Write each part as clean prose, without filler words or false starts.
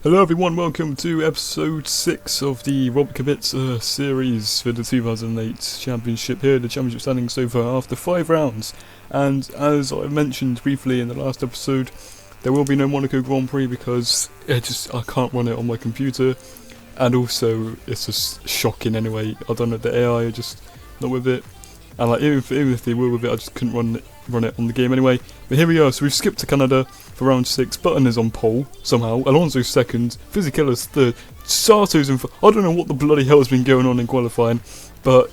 Hello everyone, welcome to episode 6 of the Kubica series for the 2008 championship. Here the championship standing so far after 5 rounds, and as I mentioned briefly in the last episode, there will be no Monaco Grand Prix because I can't run it on my computer, and also it's just shocking anyway. I don't know, the AI are just not with it, and like even if they were with it, I just couldn't run it on the game anyway. But here we are, so we've skipped to Canada for round 6. Button is on pole somehow, Alonso's second, Fisichella's third, Sato's in I don't know what the bloody hell has been going on in qualifying, but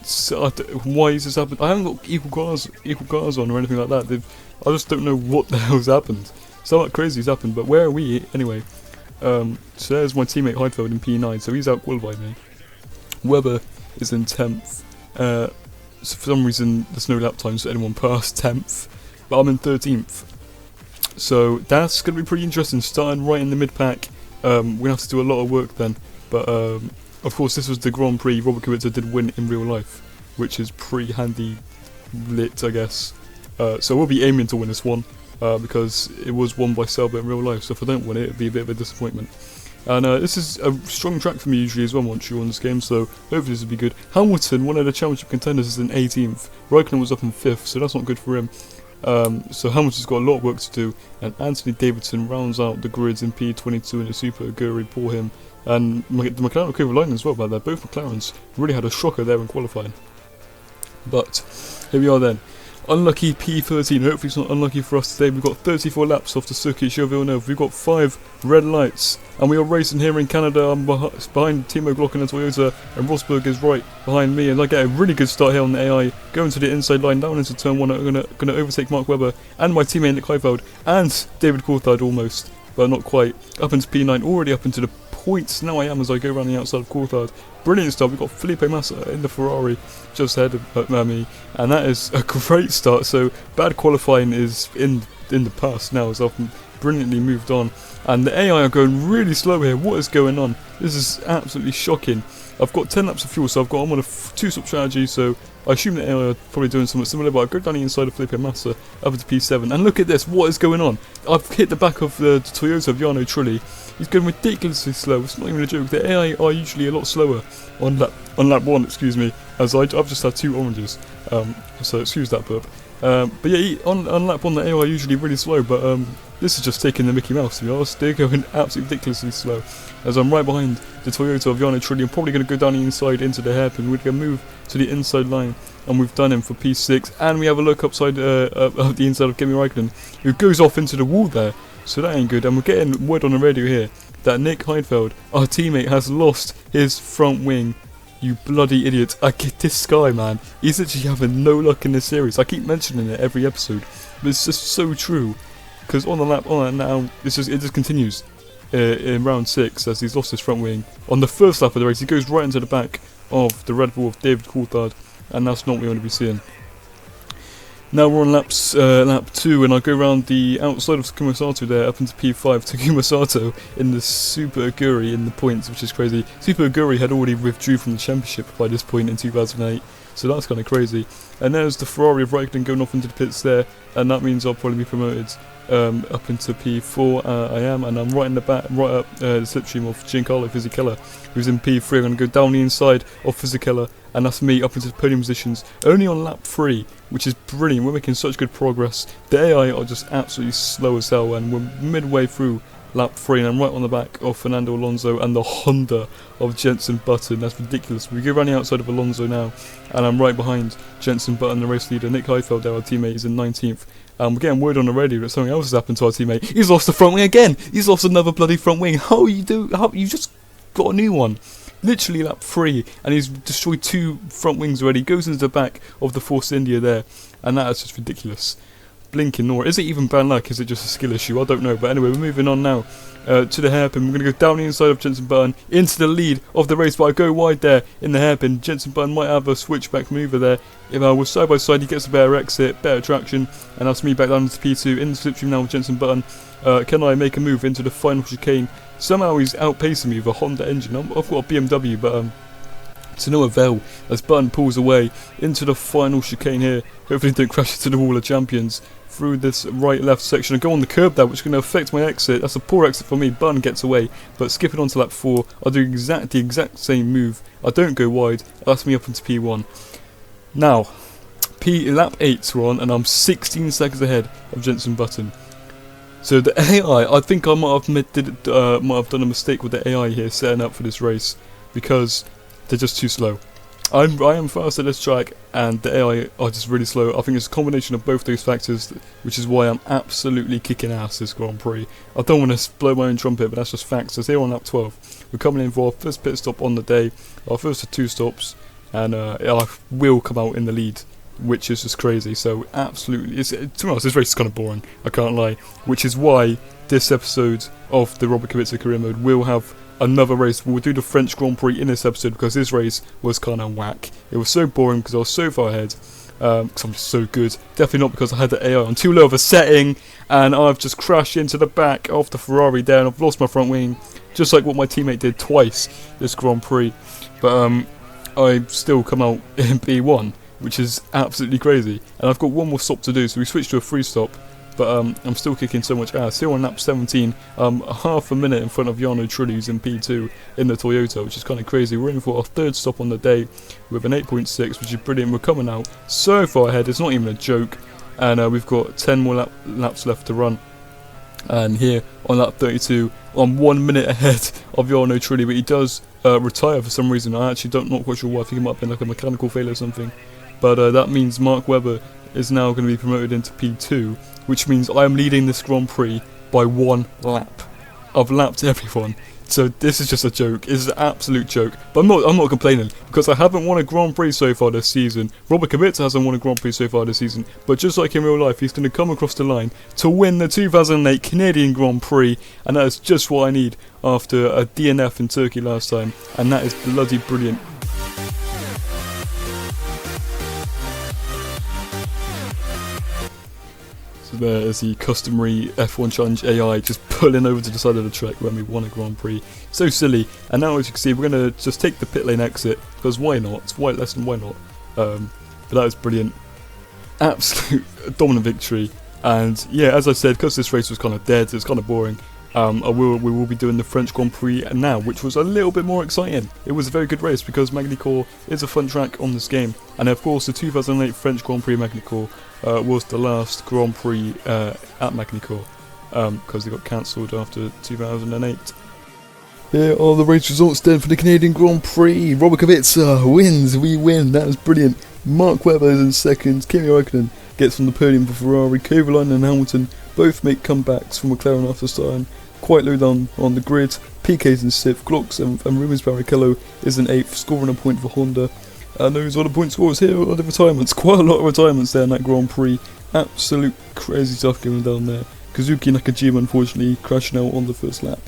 why has this happened? I haven't got equal cars on or anything like that. I just don't know what the hell's happened. Something crazy's happened, but where are we anyway? So there's my teammate Heidfeld in P9, so he's out qualified me. Webber is in 10th. So for some reason there's no lap times for anyone past 10th, but I'm in 13th. So that's going to be pretty interesting, starting right in the mid-pack. We're going to have to do a lot of work then, but of course this was the Grand Prix Robert Kubica did win in real life, which is pretty handy lit, I guess. So we'll be aiming to win this one, because it was won by Sauber in real life, so if I don't win it, it'd be a bit of a disappointment. And this is a strong track for me usually as well once you won this game, so hopefully this will be good. Hamilton, one of the championship contenders, is in 18th. Raikkonen was up in 5th, so that's not good for him. So Hamilton's got a lot of work to do, and Anthony Davidson rounds out the grids in P22 in a super Guri for him. And the McLaren were Kovalainen as well, by there. Both McLarens really had a shocker there in qualifying. But here we are then. Unlucky P13, hopefully it's not unlucky for us today. We've got 34 laps off the circuit Villeneuve. We've got 5 red lights, and we are racing here in Canada. I'm behind Timo Glock and Toyota, and Rosberg is right behind me, and I get a really good start here on the AI, going to the inside line, down into turn 1. I'm gonna overtake Mark Webber, and my teammate Nick Heidfeld, and David Coulthard almost, but not quite, up into P9, already up into the points. Now I am as I go around the outside of Coulthard. Brilliant start. We've got Felipe Massa in the Ferrari just ahead of me, and that is a great start. So bad qualifying is in the past now, as I've brilliantly moved on, and the AI are going really slow here. What is going on? This is absolutely shocking. I've got 10 laps of fuel, so I'm on a 2-stop strategy, so I assume the AI are probably doing something similar, but I go down the inside of Felipe Massa up into P7, and look at this, what is going on? I've hit the back of the Toyota of Jarno Trulli. He's going ridiculously slow. It's not even a joke. The AI are usually a lot slower on lap 1, excuse me, as I've just had 2 oranges, so excuse that burp. But yeah, on lap 1 the AI are usually really slow, but this is just taking the Mickey Mouse, to be honest. They're going absolutely ridiculously slow, as I'm right behind the Toyota of Jarno Trulli. I'm probably going to go down the inside into the hairpin. We're going to move to the inside line, and we've done him for P6, and we have a look upside of the inside of Kimi Raikkonen, who goes off into the wall there, so that ain't good. And we're getting word on the radio here that Nick Heidfeld, our teammate, has lost his front wing. You bloody idiot. I get this guy, man. He's actually having no luck in this series. I keep mentioning it every episode, but it's just so true. Because on the lap now, it just continues in round 6 as he's lost his front wing. On the first lap of the race, he goes right into the back of the Red Bull of David Coulthard, and that's not what we want to be seeing. Now we're on lap 2, and I go around the outside of Takuma Sato there, up into P5. Takuma Sato in the Super Aguri in the points, which is crazy. Super Aguri had already withdrew from the championship by this point in 2008, so that's kind of crazy. And there's the Ferrari of Raikkonen going off into the pits there, and that means I'll probably be promoted up into P4. I am, and I'm right in the back, right up the slipstream of Giancarlo Fisichella, who's in P3. I'm going to go down the inside of Fisichella, and that's me up into the podium positions, only on lap 3, which is brilliant. We're making such good progress. The AI are just absolutely slow as hell, and we're midway through lap 3, and I'm right on the back of Fernando Alonso and the Honda of Jenson Button. That's ridiculous. We go around the outside of Alonso now, and I'm right behind Jenson Button, the race leader. Nick Heidfeld, our teammate, is in 19th. We're getting word on the radio that something else has happened to our teammate. He's lost the front wing again. He's lost another bloody front wing. How you just got a new one? Literally lap 3, and he's destroyed 2 front wings already. He goes into the back of the Force India there, and that is just ridiculous. Blinking Nora. Is it even bad luck? Is it just a skill issue? I don't know. But anyway, we're moving on now to the hairpin. We're going to go down the inside of Jenson Button into the lead of the race, but I go wide there in the hairpin. Jenson Button might have a switchback maneuver there. If I was side by side, he gets a better exit, better traction, and that's me back down into P2 in the slipstream now with Jenson Button. Can I make a move into the final chicane? Somehow he's outpacing me with a Honda engine. I've got a BMW, but to no avail as Button pulls away into the final chicane here. Hopefully don't crash into the wall of champions through this right-left section and go on the curb there, which is going to affect my exit. That's a poor exit for me. Button gets away, but skipping on to lap 4, I'll do the exact same move. I don't go wide, that's me up into P1. Now, lap 8 we're on, and I'm 16 seconds ahead of Jenson Button. So the AI, I think I might have done a mistake with the AI here setting up for this race, because they're just too slow. I am fast at this track, and the AI are just really slow. I think it's a combination of both those factors, which is why I'm absolutely kicking ass this Grand Prix. I don't want to blow my own trumpet, but that's just facts. So here on lap 12, we're coming in for our first pit stop on the day, our first of 2 stops, and I will come out in the lead, which is just crazy. So absolutely, to be honest, this race is kind of boring, I can't lie, which is why this episode of the Robert Kubica career mode will have another race. We'll do the French Grand Prix in this episode, because this race was kind of whack. It was so boring because I was so far ahead, because I'm just so good. Definitely not because I had the AI on too low of a setting, and I've just crashed into the back of the Ferrari there, and I've lost my front wing, just like what my teammate did twice this Grand Prix. But I still come out in P1, which is absolutely crazy. And I've got one more stop to do, so we switched to a free stop. But I'm still kicking so much ass. Here on lap 17, half a minute in front of Jarno Trulli, who's in P2 in the Toyota, which is kind of crazy. We're in for our 3rd stop on the day with an 8.6, which is brilliant. We're coming out so far ahead, it's not even a joke. And we've got 10 more laps left to run. And here on lap 32, I'm 1 minute ahead of Jarno Trulli, but he does retire for some reason. I actually not quite sure why. I think it might have been like a mechanical failure or something. But that means Mark Webber is now going to be promoted into P2, which means I am leading this Grand Prix by 1 lap. I've lapped everyone, so this is just a joke. It's an absolute joke. But I'm not complaining, because I haven't won a Grand Prix so far this season. Robert Kubica hasn't won a Grand Prix so far this season, but just like in real life, he's going to come across the line to win the 2008 Canadian Grand Prix, and that is just what I need after a DNF in Turkey last time, and that is bloody brilliant. There is the customary F1 Challenge AI just pulling over to the side of the track when we won a Grand Prix. So silly. And now, as you can see, we're going to just take the pit lane exit, because why not? It's white lesson, why not? But that was brilliant. Absolute dominant victory. And yeah, as I said, because this race was kind of dead, it's kind of boring, we will be doing the French Grand Prix now, which was a little bit more exciting. It was a very good race because Magny-Cours is a fun track on this game. And of course, the 2008 French Grand Prix Magny-Cours was the last Grand Prix at Magny-Cours, because they got cancelled after 2008. Here are the race results then for the Canadian Grand Prix. Robert Kubica wins, we win, that was brilliant. Mark Webber is in 2nd, Kimi Räikkönen gets on the podium for Ferrari, Kovalainen and Hamilton both make comebacks from McLaren after starting quite low down on the grid. PK's in 6th, Glock 7th, and Rubens Barrichello is in 8th, scoring a point for Honda. And those are the point scores. Here are the retirements, quite a lot of retirements there in that Grand Prix. Absolute crazy stuff going down there. Kazuki Nakajima unfortunately crashing out on the first lap.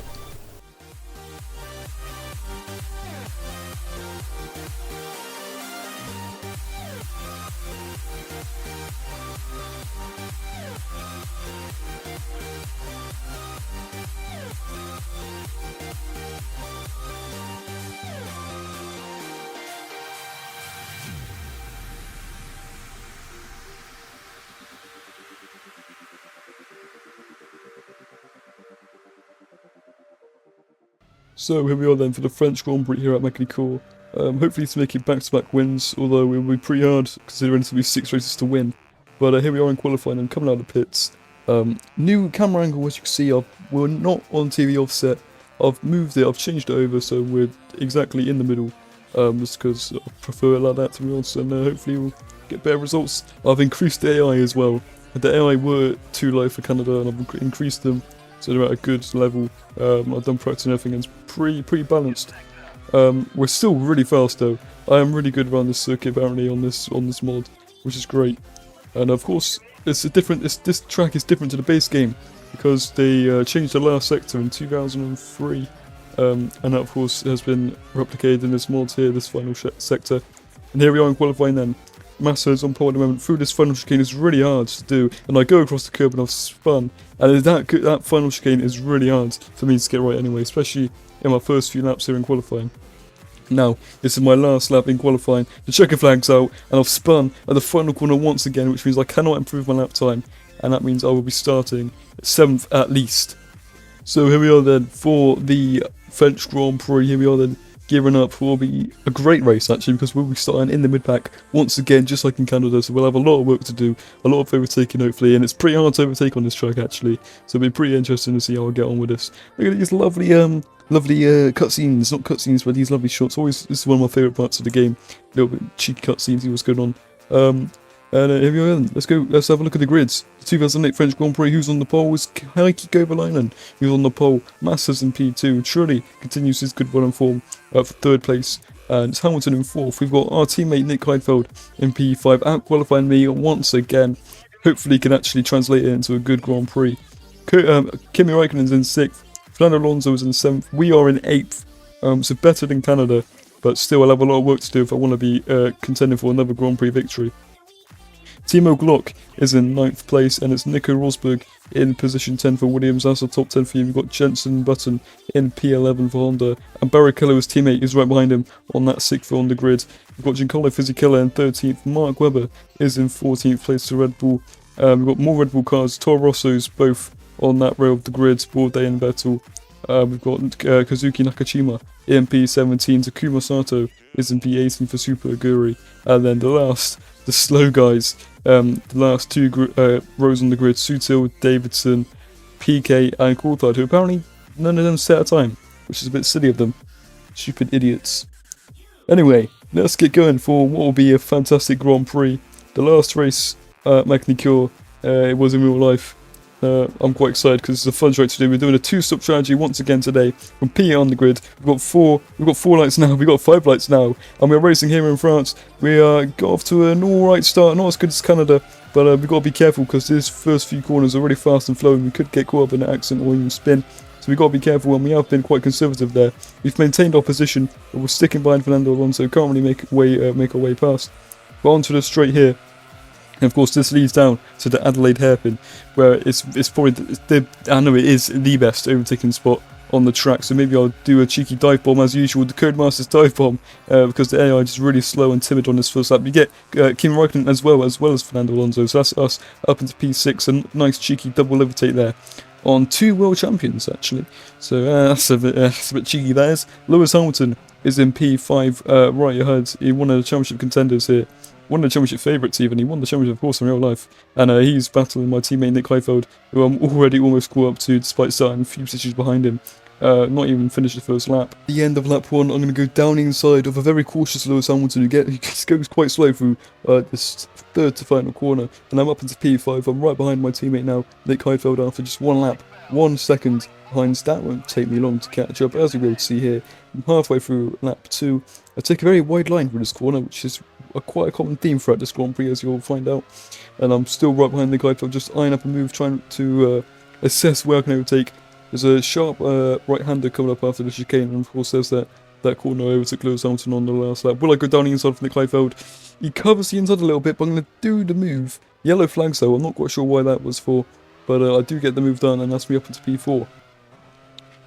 So here we are then for the French Grand Prix here at Magny-Cours. Hopefully to make it back-to-back wins, although it will be pretty hard considering it's going to be 6 races to win. But here we are in qualifying and coming out of the pits. New camera angle, as you can see, we're not on TV offset. I've moved it, I've changed it over so we're exactly in the middle. Just because I prefer it like that, to be honest, and hopefully we'll get better results. I've increased the AI as well. The AI were too low for Canada and I've increased them so they're at a good level. I've done practice and everything and it's pretty balanced. We're still really fast though. I am really good around this circuit apparently on this mod, which is great. And of course, this track is different to the base game because they changed the last sector in 2003, and that of course has been replicated in this mod here, this final sector. And here we are in qualifying then. Massa's on pole at the moment. Through this final chicane is really hard to do, and I go across the curb and I've spun. And that final chicane is really hard for me to get right anyway, especially in my first few laps here in qualifying. Now, this is my last lap in qualifying. The checker flag's out, and I've spun at the final corner once again, which means I cannot improve my lap time, and that means I will be starting 7th at least. So here we are then for the French Grand Prix. Here we are then gearing up for what will be a great race actually, because we'll be starting in the mid-pack once again, just like in Canada. So we'll have a lot of work to do, a lot of overtaking hopefully, and it's pretty hard to overtake on this track actually. So it'll be pretty interesting to see how I get on with this. Look at these lovely cutscenes, not cutscenes, but these lovely shots. Always, this is one of my favourite parts of the game. A little bit cheeky cutscenes, see what's going on. And here we are then. Let's have a look at the grids. The 2008 French Grand Prix, who's on the pole is Heikki Kovalainen, who's on the pole. Massa's in P2. Trulli continues his good run form for 3rd place. And it's Hamilton in 4th. We've got our teammate Nick Heidfeld in P5, out-qualifying me once again. Hopefully can actually translate it into a good Grand Prix. Kimi Raikkonen's in 6th. Fernando Alonso is in 7th. We are in 8th. So better than Canada, but still I'll have a lot of work to do if I want to be contending for another Grand Prix victory. Timo Glock is in 9th place, and it's Nico Rosberg in position 10 for Williams. That's the top 10 for you. We've got Jenson Button in P11 for Honda, and Barrichello, his teammate, is right behind him on that 6th on the grid. We've got Giancarlo Fisichella in 13th. Mark Webber is in 14th place for Red Bull. We've got more Red Bull cars. Toro Rosso's both on that row of the grid, Bourdais and Vettel. We've got Kazuki Nakashima in P17. Takuma Sato is in P18 for Super Aguri. And then the slow guys, the last 2 rows on the grid, Sutil, Davidson, PK and Coulthard, who apparently none of them set a time, which is a bit silly of them. Stupid idiots. Anyway, let's get going for what will be a fantastic Grand Prix. The last race at Magny-Cours, it was in real life. I'm quite excited because it's a fun track to do. We're doing a 2-stop strategy once again today. From P on the grid, we've got 4 lights now. We've got 5 lights now, and we're racing here in France. We got off to an alright start, not as good as Canada, but we've got to be careful because these first few corners are really fast and flowing. We could get caught up in an accident or even spin, so we've got to be careful, and we have been quite conservative there. We've maintained our position, but we're sticking behind Fernando Alonso. Can't really make our way past. But onto the straight here. And of course, this leads down to the Adelaide hairpin, where it's probably I know it is the best overtaking spot on the track. So maybe I'll do a cheeky dive bomb as usual, the Codemasters dive bomb, because the AI is just really slow and timid on this first lap. You get Kimi Raikkonen as well as Fernando Alonso. So that's us up into P6, a nice cheeky double levitate there on 2 world champions actually. So that's a bit cheeky. That is. Lewis Hamilton is in P5, right ahead. He won a championship contenders here. One of the championship favourites even. He won the championship of course in real life, and he's battling my teammate Nick Heidfeld, who I'm already almost caught up to despite starting a few stitches behind him. Not even finished the first lap. At the end of lap 1, I'm going to go down inside of a very cautious Lewis Hamilton he goes quite slow through this 3rd to final corner, and I'm up into P5. I'm right behind my teammate now, Nick Heidfeld, after just 1 lap, 1 second behind. That won't take me long to catch up, as you'll be able to see here. I'm halfway through lap 2. I take a very wide line through this corner, which is quite a common theme throughout this Grand Prix, as you'll find out. And I'm still right behind the guy, just eyeing up a move, trying to assess where I can overtake. There's a sharp right-hander coming up after the chicane, and of course there's that corner I overtook Lewis Hamilton on the last lap. Will I go down the inside for Nick Heidfeld? He covers the inside a little bit, but I'm going to do the move. Yellow flags though, I'm not quite sure why that was for, but I do get the move done, and that's me up into P4.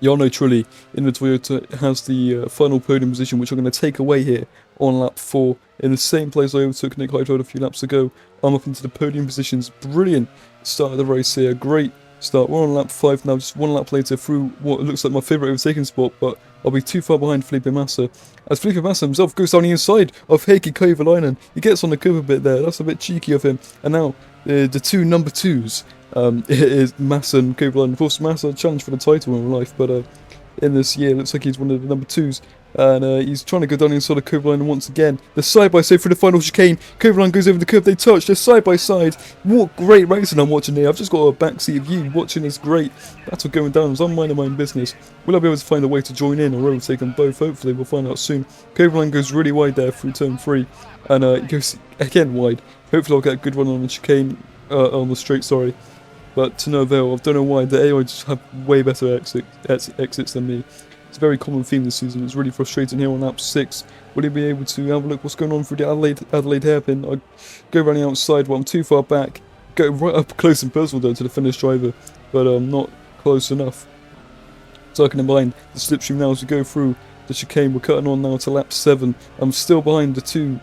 Jarno Trulli in the Toyota has the final podium position, which I'm going to take away here on lap 4. In the same place I overtook Nick Heidfeld a few laps ago, I'm up into the podium positions. Brilliant start of the race here, great start. We're on lap 5 now, just 1 lap later through what looks like my favourite overtaking spot, but I'll be too far behind Felipe Massa, as Felipe Massa himself goes down the inside of Heikki Kovalainen. He gets on the curve a bit there, that's a bit cheeky of him. And now the 2 number 2s, it is Massa and Kovalainen. Of course, Massa challenged for the title in real life, but in this year, it looks like he's one of the number 2s. And he's trying to go down inside of Kovalainen once again. They're side by side through the final chicane. Kovalainen goes over the curve, they touch, they're side by side. What great racing I'm watching here. I've just got a backseat view watching this great battle going down as I'm minding my own business. Will I be able to find a way to join in or overtake them both? Hopefully, we'll find out soon. Kovalainen goes really wide there through turn 3. And he goes again wide. Hopefully I'll get a good run on the chicane, on the straight, sorry. But to no avail. I don't know why. The AI just have way better exits than me. It's a very common theme this season. It's really frustrating here on lap 6. Will he be able to have a look what's going on through the Adelaide hairpin? I go running outside while I'm too far back. Go right up close and personal though to the finished driver, but not close enough. Tucking in behind the slipstream now as we go through the chicane. We're cutting on now to lap 7. I'm still behind the two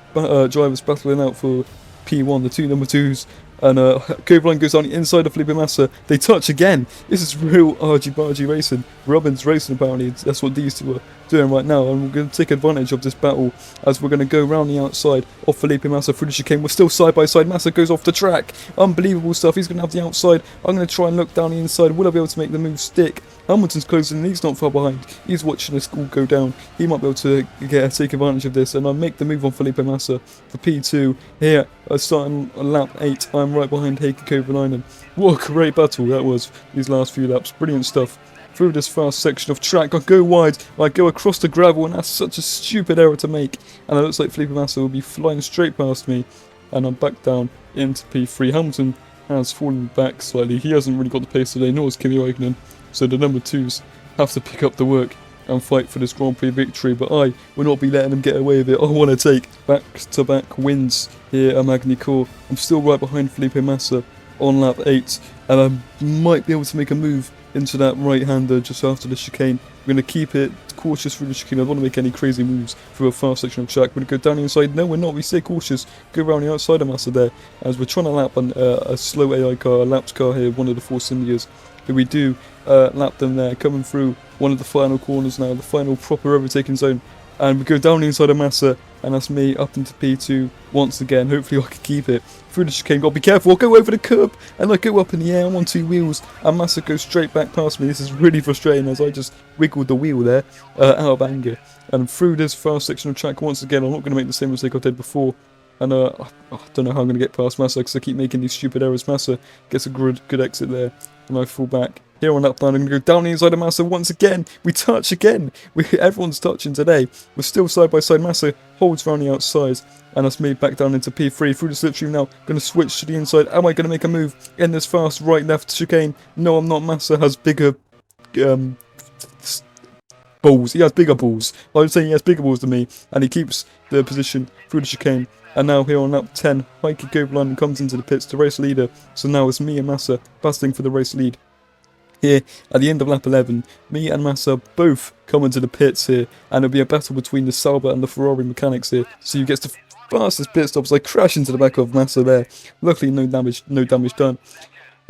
drivers battling out for P1, the two number 2s. And Kubica goes on the inside of Felipe Massa. They touch again. This is real argy-bargy racing. Robin's racing, apparently. That's what these two are doing right now. And we're going to take advantage of this battle as we're going to go around the outside of Felipe Massa through the chicane. We're still side by side. Massa goes off the track. Unbelievable stuff. He's going to have the outside. I'm going to try and look down the inside. Will I be able to make the move stick? Hamilton's closing and he's not far behind. He's watching this all go down. He might be able to take advantage of this, and I'll make the move on Felipe Massa for P2 here. Starting on lap 8, I'm right behind Heikki Kovalainen. What a great battle that was these last few laps. Brilliant stuff. Through this fast section of track, I go wide, I go across the gravel, and that's such a stupid error to make. And it looks like Felipe Massa will be flying straight past me, and I'm back down into P3. Hamilton has fallen back slightly. He hasn't really got the pace today, nor has Kimi Räikkönen. So the number 2s have to pick up the work and fight for this Grand Prix victory, but I will not be letting them get away with it. I want to take back-to-back wins here at Magny-Cours. I'm still right behind Felipe Massa on lap 8, and I might be able to make a move into that right-hander just after the chicane. We're going to keep it cautious through the chicane. I don't want to make any crazy moves through a fast section of track. We're going to go down the inside. No, we're not. We stay cautious. Go around the outside of Massa there, as we're trying to lap a slow AI car, a lapped car here, one of the Force Indias. But we do lap them there, coming through one of the final corners now, the final proper overtaking zone. And we go down the inside of Massa, and that's me up into P2 once again. Hopefully I can keep it through the chicane. Got to be careful. I'll go over the curb, and I go up in the air. I'm on 2 wheels, and Massa goes straight back past me. This is really frustrating as I just wiggled the wheel there out of anger. And through this fast section of track once again, I'm not going to make the same mistake I did before. And I don't know how I'm going to get past Massa because I keep making these stupid errors. Massa gets a good exit there, and I fall back. Here on that plan, I'm going to go down the inside of Massa once again. We touch again. Everyone's touching today. We're still side by side. Massa holds around the outside, and that's me back down into P3 through the slipstream now. Going to switch to the inside. Am I going to make a move in this fast right-left chicane? No, I'm not. Massa has bigger balls. He has bigger balls. I was saying he has bigger balls than me, and he keeps the position through the chicane. And now here on lap 10, Heikki Kovalainen comes into the pits to race leader. So now it's me and Massa battling for the race lead. Here at the end of lap 11, me and Massa both come into the pits here, and it'll be a battle between the Sauber and the Ferrari mechanics here. So you get the fastest pit stops. I crash into the back of Massa there. Luckily no damage done.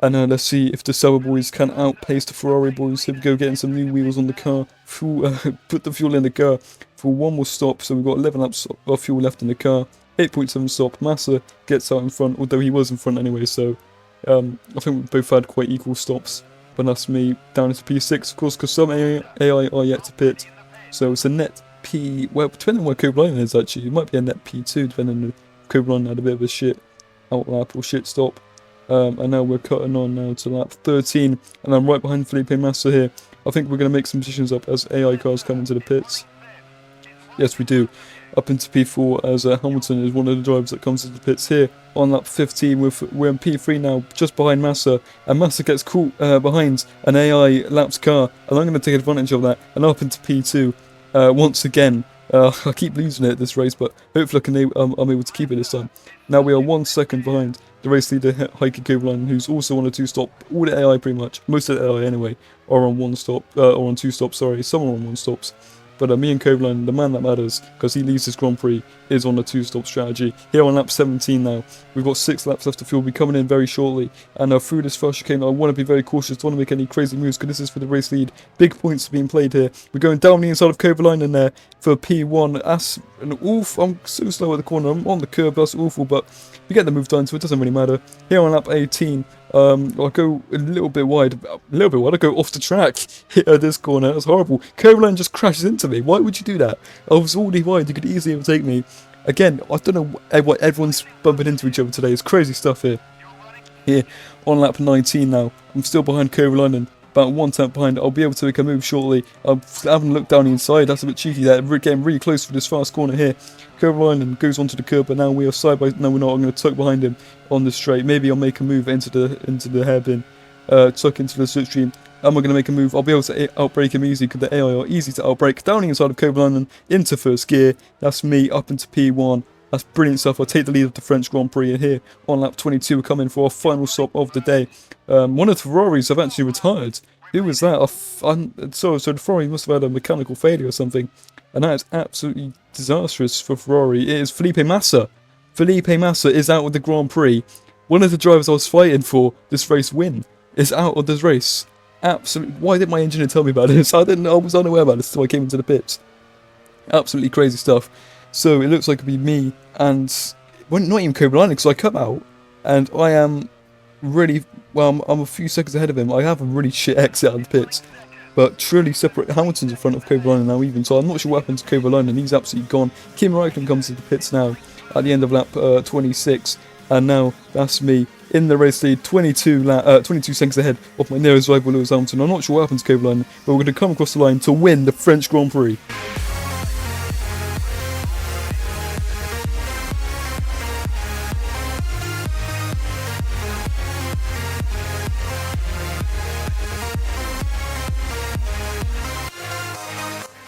And let's see if the Sauber boys can outpace the Ferrari boys. Here we go, getting some new wheels on the car. Put the fuel in the car for one more stop. So we've got 11 laps of fuel left in the car. 8.7 stop. Massa gets out in front, although he was in front anyway. So I think we both had quite equal stops. But that's me down into P6, of course, because some AI are yet to pit. So it's a net P... Well, depending on where Kovalainen is, actually. It might be a net P2, depending on if Kovalainen had a bit of a shit outlap or shit stop. And now we're cutting on now to lap 13. And I'm right behind Felipe Massa here. I think we're going to make some positions up as AI cars come into the pits. Yes, we do. Up into P4 as Hamilton is one of the drivers that comes into the pits here on lap 15. We're in P3 now, just behind Massa, and Massa gets caught behind an AI lapped car, and I'm going to take advantage of that and up into P2 once again. I keep losing it at this race, but hopefully I'm able to keep it this time. Now we are 1 second behind the race leader Heikki Kovalainen, who's also on a 2-stop. All the AI pretty much, most of the AI anyway, are on 1 stop, or on 2 stops. Sorry, some are on 1 stops. But me and Kovalainen, the man that matters, because he leads this Grand Prix, is on a 2-stop strategy. Here on lap 17 now, we've got 6 laps left to fuel. We'll be coming in very shortly. And through this fast chicane, I want to be very cautious. Don't want to make any crazy moves, because this is for the race lead. Big points are being played here. We're going down the inside of Kovalainen there for P1. That's an awful... I'm so slow at the corner. I'm on the curb. That's awful, but we get the move done, so it doesn't really matter. Here on lap 18... I'll go a little bit wide. I go off the track at this corner. That's horrible. Kovalainen just crashes into me. Why would you do that? I was already wide. You could easily overtake me. Again, I don't know what everyone's bumping into each other today. It's crazy stuff here. Here on lap 19 now. I'm still behind Kovalainen. About 1 tenth behind. I'll be able to make a move shortly. I haven't looked down the inside. That's a bit cheeky there. We're getting really close for this fast corner here. Kovalainen goes onto the curb, but now we are side by... No, we're not. I'm going to tuck behind him on the straight. Maybe I'll make a move into the hairpin. Tuck into the slipstream. Am I going to make a move? I'll be able to outbrake him easy, because the AI are easy to outbrake. Down the inside of Kovalainen into first gear. That's me up into P1. That's brilliant stuff. I'll take the lead of the French Grand Prix, and here on lap 22 we're coming for our final stop of the day. One of the Ferraris have actually retired. Who was that? So the Ferrari must have had a mechanical failure or something, and that is absolutely disastrous for Ferrari. It is Felipe Massa. Felipe Massa is out of the Grand Prix. One of the drivers I was fighting for this race win is out of this race. Absolutely. Why didn't my engineer tell me about this? I was unaware about this until I came into the pits. Absolutely crazy stuff. So it looks like it'll be me and not even Kubica because I come out and I am really I'm a few seconds ahead of him. I have a really shit exit out of the pits, but truly separate. Hamilton's in front of Kubica now even, so I'm not sure what happened to Kubica, and he's absolutely gone. Kimi Räikkönen comes to the pits now at the end of lap 26, and now that's me in the race lead, 22 seconds ahead of my nearest rival Lewis Hamilton. I'm not sure what happened to Kubica, but we're going to come across the line to win the French Grand Prix.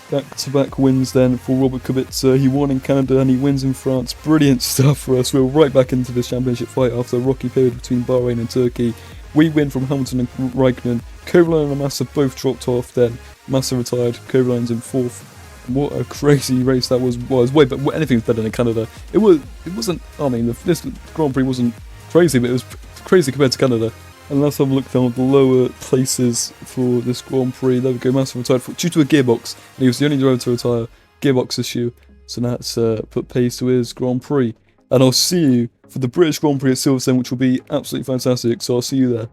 Back-to-back wins then for Robert Kubica. He won in Canada and he wins in France. Brilliant stuff for us. We're right back into this championship fight after a rocky period between Bahrain and Turkey. We win from Hamilton and Räikkönen. Kovalainen and Massa both dropped off then. Massa retired. Kovalainen's in 4th. What a crazy race that was. Well, it was way better. Anything was better than Canada. It wasn't. I mean, this Grand Prix wasn't crazy, but it was crazy compared to Canada. And let's have a look down at the lower places for this Grand Prix. There we go, Massa retired due to a gearbox, and he was the only driver to retire. Gearbox issue, so that's put pace to his Grand Prix. And I'll see you for the British Grand Prix at Silverstone, which will be absolutely fantastic, so I'll see you there.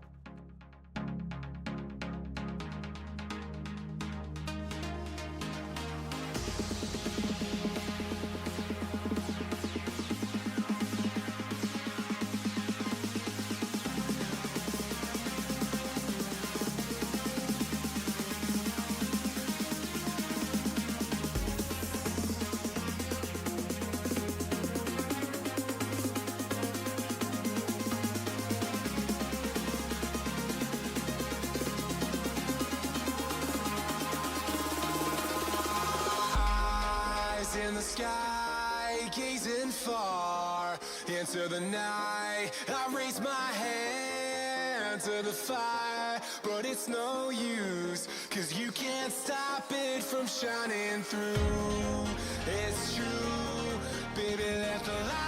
In the sky, gazing far into the night, I raise my hand to the fire, but it's no use, 'cause you can't stop it from shining through. It's true, baby, let the light